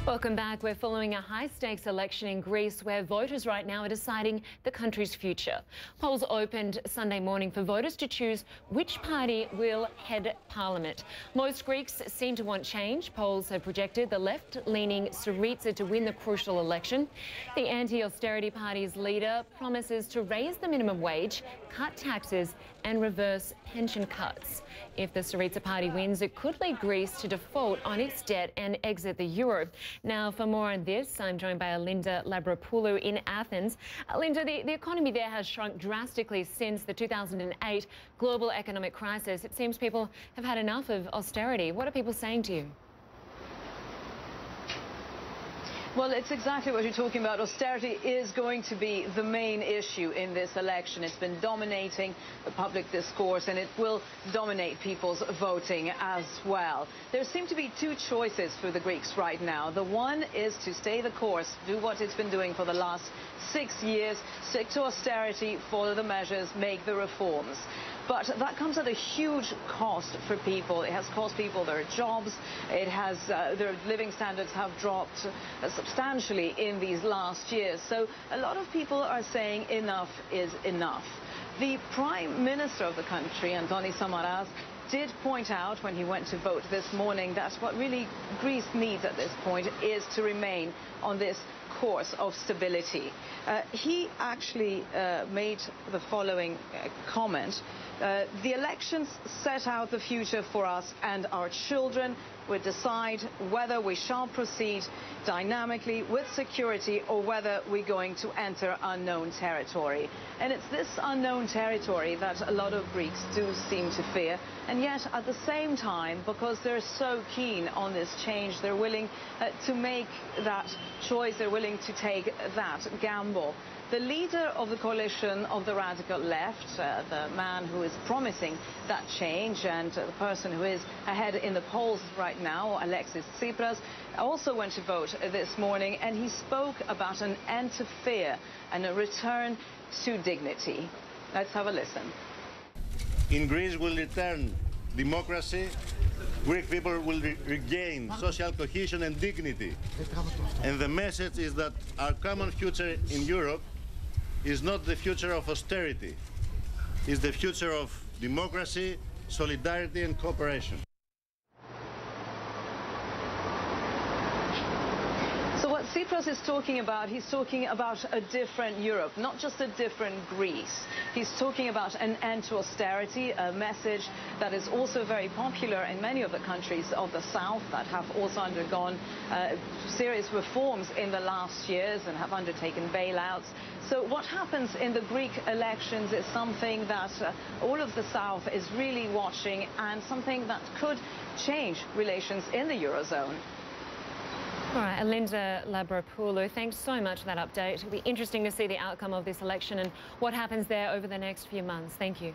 Welcome back. We're following a high-stakes election in Greece where voters right now are deciding the country's future. Polls opened Sunday morning for voters to choose which party will head parliament. Most Greeks seem to want change. Polls have projected the left-leaning Syriza to win the crucial election. The anti-austerity party's leader promises to raise the minimum wage, cut taxes and reverse pension cuts. If the Syriza party wins, it could lead Greece to default on its debt and exit the euro. Now, for more on this, I'm joined by Elinda Labropoulou in Athens. Elinda, the economy there has shrunk drastically since the 2008 global economic crisis. It seems people have had enough of austerity. What are people saying to you? Well, it's exactly what you're talking about. Austerity is going to be the main issue in this election. It's been dominating the public discourse and it will dominate people's voting as well. There seem to be two choices for the Greeks right now. The one is to stay the course, do what it's been doing for the last 6 years, stick to austerity, follow the measures, make the reforms. But that comes at a huge cost for people. It has cost people their jobs. It has their living standards have dropped substantially in these last years. So a lot of people are saying enough is enough. The Prime Minister of the country, Antonis Samaras, did point out when he went to vote this morning that what really Greece needs at this point is to remain on this course of stability. He actually made the following comment. The elections set out the future for us and our children. We decide whether we shall proceed dynamically with security or whether we're going to enter unknown territory. And it's this unknown territory that a lot of Greeks do seem to fear. And yet, at the same time, because they're so keen on this change, they're willing to make that choice, they're willing to take that gamble. The leader of the coalition of the radical left, the man who is promising that change and the person who is ahead in the polls right now, Alexis Tsipras, also went to vote this morning, and he spoke about an end to fear and a return to dignity. Let's have a listen. In Greece will return democracy. Greek people will regain social cohesion and dignity. And the message is that our common future in Europe is not the future of austerity. It's the future of democracy, solidarity and cooperation. So what Tsipras is talking about, he's talking about a different Europe, not just a different Greece. He's talking about an end to austerity, a message that is also very popular in many of the countries of the South that have also undergone serious reforms in the last years and have undertaken bailouts. So what happens in the Greek elections is something that all of the South is really watching and something that could change relations in the Eurozone. All right, Elinda Labropoulou, thanks so much for that update. It'll be interesting to see the outcome of this election and what happens there over the next few months. Thank you.